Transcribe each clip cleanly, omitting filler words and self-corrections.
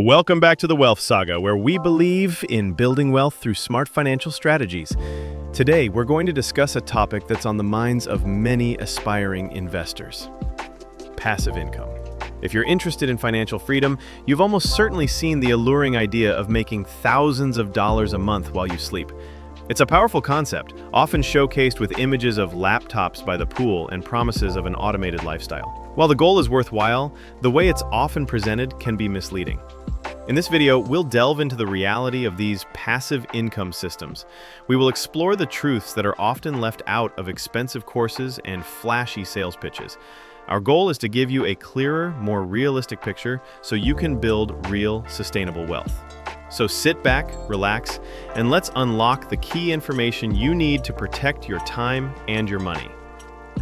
Welcome back to the Wealth Saga, where we believe in building wealth through smart financial strategies. Today, we're going to discuss a topic that's on the minds of many aspiring investors: passive income. If you're interested in financial freedom, you've almost certainly seen the alluring idea of making thousands of dollars a month while you sleep. It's a powerful concept, often showcased with images of laptops by the pool and promises of an automated lifestyle. While the goal is worthwhile, the way it's often presented can be misleading. In this video, we'll delve into the reality of these passive income systems. We will explore the truths that are often left out of expensive courses and flashy sales pitches. Our goal is to give you a clearer, more realistic picture so you can build real, sustainable wealth. So sit back, relax, and let's unlock the key information you need to protect your time and your money.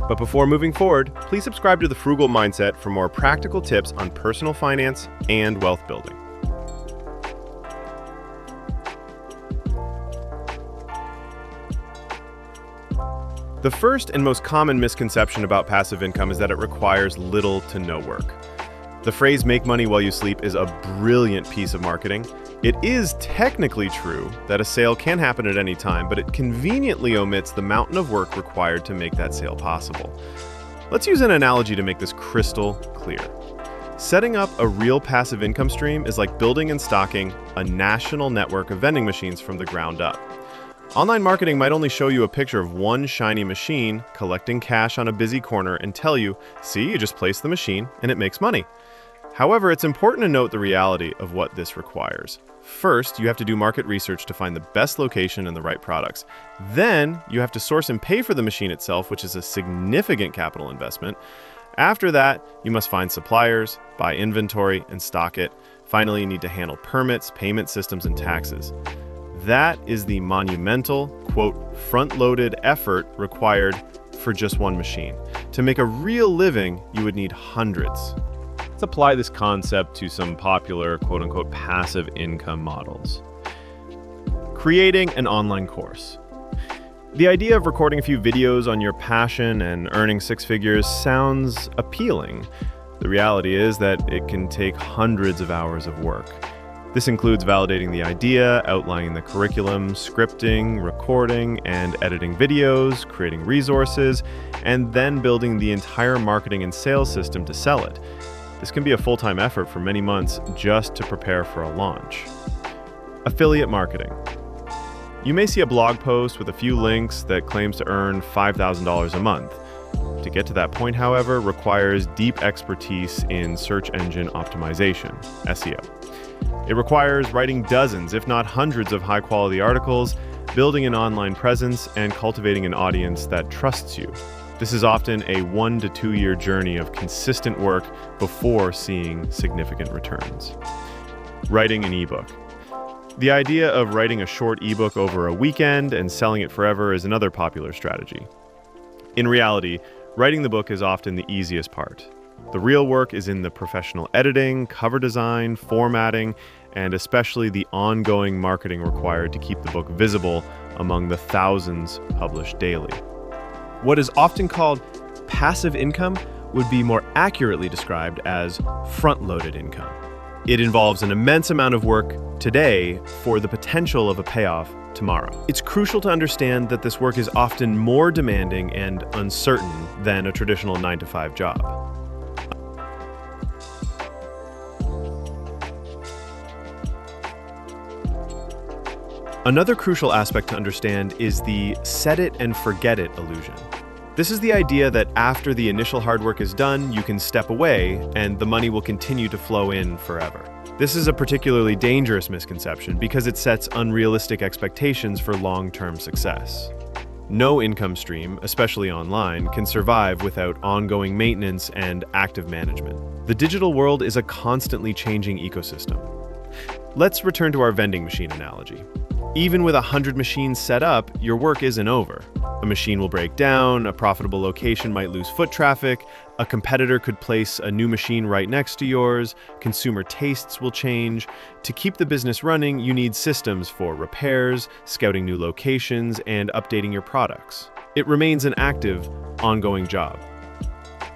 But before moving forward, please subscribe to The Frugal Mindset for more practical tips on personal finance and wealth building. The first and most common misconception about passive income is that it requires little to no work. The phrase "make money while you sleep" is a brilliant piece of marketing. It is technically true that a sale can happen at any time, but it conveniently omits the mountain of work required to make that sale possible. Let's use an analogy to make this crystal clear. Setting up a real passive income stream is like building and stocking a national network of vending machines from the ground up. Online marketing might only show you a picture of one shiny machine collecting cash on a busy corner and tell you, "See, you just place the machine and it makes money." However, it's important to note the reality of what this requires. First, you have to do market research to find the best location and the right products. Then, you have to source and pay for the machine itself, which is a significant capital investment. After that, you must find suppliers, buy inventory, and stock it. Finally, you need to handle permits, payment systems, and taxes. That is the monumental, quote, front-loaded effort required for just one machine. To make a real living, you would need hundreds. Let's apply this concept to some popular, quote-unquote, passive income models. Creating an online course. The idea of recording a few videos on your passion and earning six figures sounds appealing. The reality is that it can take hundreds of hours of work. This includes validating the idea, outlining the curriculum, scripting, recording, and editing videos, creating resources, and then building the entire marketing and sales system to sell it. This can be a full-time effort for many months just to prepare for a launch. Affiliate marketing. You may see a blog post with a few links that claims to earn $5,000 a month. To get to that point, however, requires deep expertise in search engine optimization, SEO. It requires writing dozens, if not hundreds, of high-quality articles, building an online presence, and cultivating an audience that trusts you. This is often a 1 to 2 year journey of consistent work before seeing significant returns. Writing an ebook. The idea of writing a short ebook over a weekend and selling it forever is another popular strategy. In reality, writing the book is often the easiest part. The real work is in the professional editing, cover design, formatting, and especially the ongoing marketing required to keep the book visible among the thousands published daily. What is often called passive income would be more accurately described as front-loaded income. It involves an immense amount of work today for the potential of a payoff tomorrow. It's crucial to understand that this work is often more demanding and uncertain than a traditional 9-to-5 job. Another crucial aspect to understand is the set it and forget it illusion. This is the idea that after the initial hard work is done, you can step away and the money will continue to flow in forever. This is a particularly dangerous misconception because it sets unrealistic expectations for long-term success. No income stream, especially online, can survive without ongoing maintenance and active management. The digital world is a constantly changing ecosystem. Let's return to our vending machine analogy. Even with 100 machines set up, your work isn't over. A machine will break down, a profitable location might lose foot traffic, a competitor could place a new machine right next to yours, consumer tastes will change. To keep the business running, you need systems for repairs, scouting new locations, and updating your products. It remains an active, ongoing job.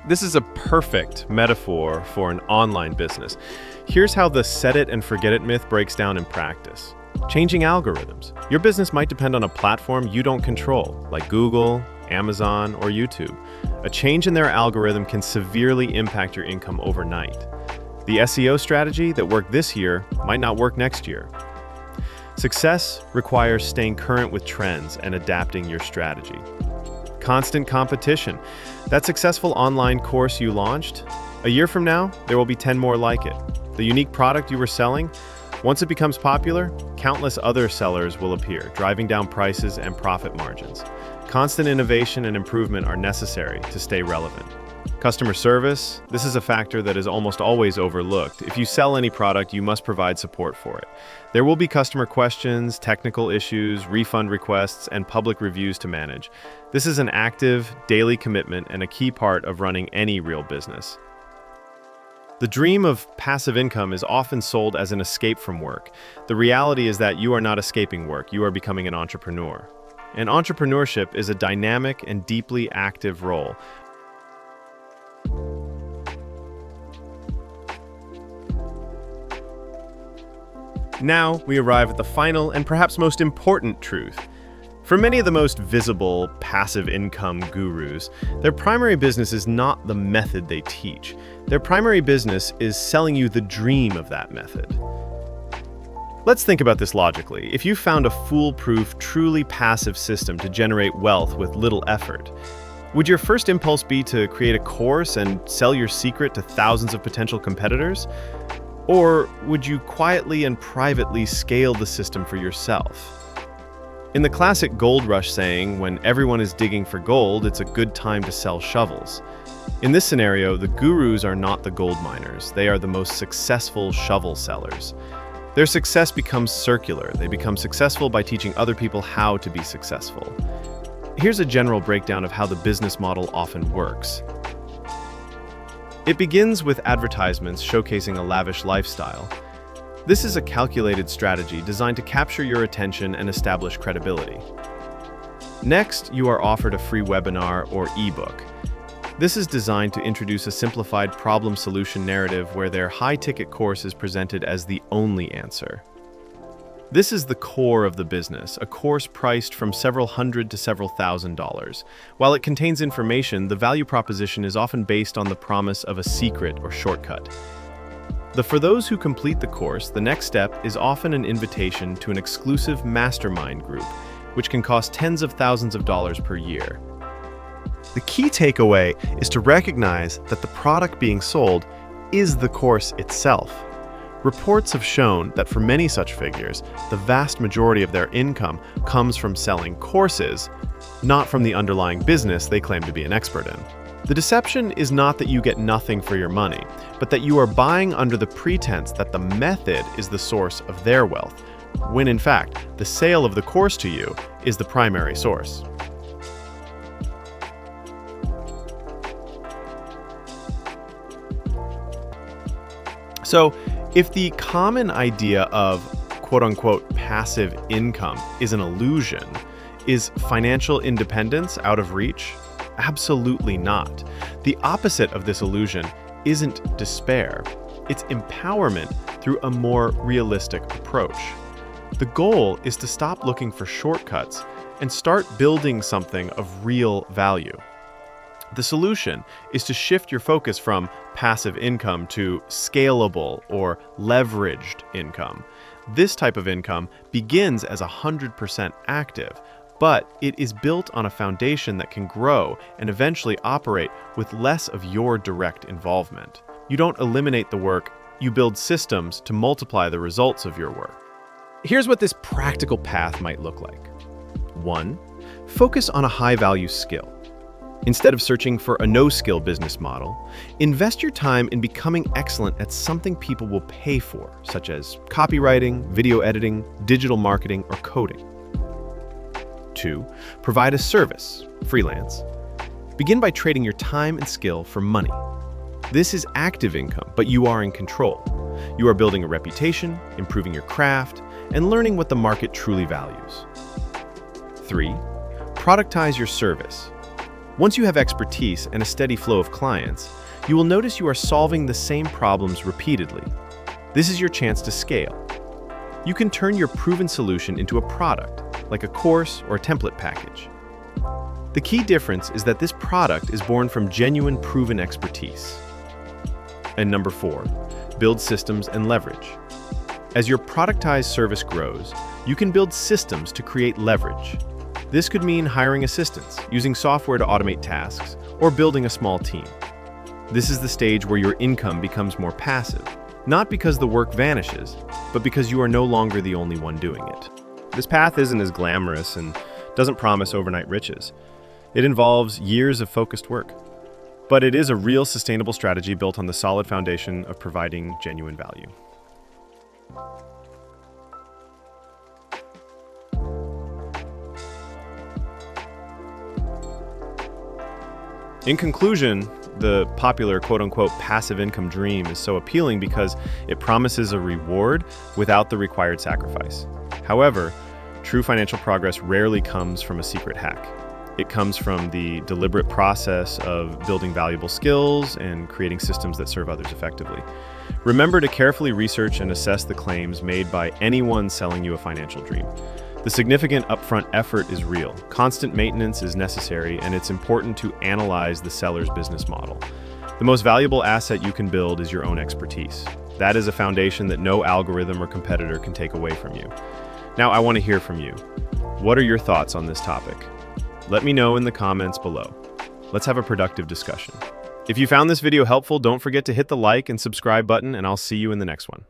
This is a perfect metaphor for an online business. Here's how the set it and forget it myth breaks down in practice. Changing algorithms. Your business might depend on a platform you don't control, like Google, Amazon, or YouTube. A change in their algorithm can severely impact your income overnight. The SEO strategy that worked this year might not work next year. Success requires staying current with trends and adapting your strategy. Constant competition. That successful online course you launched, a year from now, there will be 10 more like it. The unique product you were selling, once it becomes popular, countless other sellers will appear, driving down prices and profit margins. Constant innovation and improvement are necessary to stay relevant. Customer service, this is a factor that is almost always overlooked. If you sell any product, you must provide support for it. There will be customer questions, technical issues, refund requests, and public reviews to manage. This is an active, daily commitment and a key part of running any real business. The dream of passive income is often sold as an escape from work. The reality is that you are not escaping work, you are becoming an entrepreneur. And entrepreneurship is a dynamic and deeply active role. Now we arrive at the final and perhaps most important truth. For many of the most visible passive income gurus, their primary business is not the method they teach. Their primary business is selling you the dream of that method. Let's think about this logically. If you found a foolproof, truly passive system to generate wealth with little effort, would your first impulse be to create a course and sell your secret to thousands of potential competitors? Or would you quietly and privately scale the system for yourself? In the classic gold rush saying, when everyone is digging for gold, it's a good time to sell shovels. In this scenario, the gurus are not the gold miners. They are the most successful shovel sellers. Their success becomes circular. They become successful by teaching other people how to be successful. Here's a general breakdown of how the business model often works. It begins with advertisements showcasing a lavish lifestyle. This is a calculated strategy designed to capture your attention and establish credibility. Next, you are offered a free webinar or ebook. This is designed to introduce a simplified problem-solution narrative where their high-ticket course is presented as the only answer. This is the core of the business, a course priced from several hundred to several $1,000s. While it contains information, the value proposition is often based on the promise of a secret or shortcut. For those who complete the course, the next step is often an invitation to an exclusive mastermind group, which can cost tens of thousands of dollars per year. The key takeaway is to recognize that the product being sold is the course itself. Reports have shown that for many such figures, the vast majority of their income comes from selling courses, not from the underlying business they claim to be an expert in. The deception is not that you get nothing for your money, but that you are buying under the pretense that the method is the source of their wealth, when in fact, the sale of the course to you is the primary source. So, if the common idea of quote-unquote passive income is an illusion, is financial independence out of reach? Absolutely not. The opposite of this illusion isn't despair. It's empowerment through a more realistic approach. The goal is to stop looking for shortcuts and start building something of real value. The solution is to shift your focus from passive income to scalable or leveraged income. This type of income begins as 100% active, but it is built on a foundation that can grow and eventually operate with less of your direct involvement. You don't eliminate the work, you build systems to multiply the results of your work. Here's what this practical path might look like. 1. Focus on a high-value skill. Instead of searching for a no-skill business model, invest your time in becoming excellent at something people will pay for, such as copywriting, video editing, digital marketing, or coding. 2. Provide a service, freelance. Begin by trading your time and skill for money. This is active income, but you are in control. You are building a reputation, improving your craft, and learning what the market truly values. 3. Productize your service. Once you have expertise and a steady flow of clients, you will notice you are solving the same problems repeatedly. This is your chance to scale. You can turn your proven solution into a product, like a course or a template package. The key difference is that this product is born from genuine proven expertise. And number 4, build systems and leverage. As your productized service grows, you can build systems to create leverage. This could mean hiring assistants, using software to automate tasks, or building a small team. This is the stage where your income becomes more passive, not because the work vanishes, but because you are no longer the only one doing it. This path isn't as glamorous and doesn't promise overnight riches. It involves years of focused work. But it is a real sustainable strategy built on the solid foundation of providing genuine value. In conclusion, the popular quote-unquote passive income dream is so appealing because it promises a reward without the required sacrifice. However, true financial progress rarely comes from a secret hack. It comes from the deliberate process of building valuable skills and creating systems that serve others effectively. Remember to carefully research and assess the claims made by anyone selling you a financial dream. The significant upfront effort is real. Constant maintenance is necessary, and it's important to analyze the seller's business model. The most valuable asset you can build is your own expertise. That is a foundation that no algorithm or competitor can take away from you. Now, I want to hear from you. What are your thoughts on this topic? Let me know in the comments below. Let's have a productive discussion. If you found this video helpful, don't forget to hit the like and subscribe button, and I'll see you in the next one.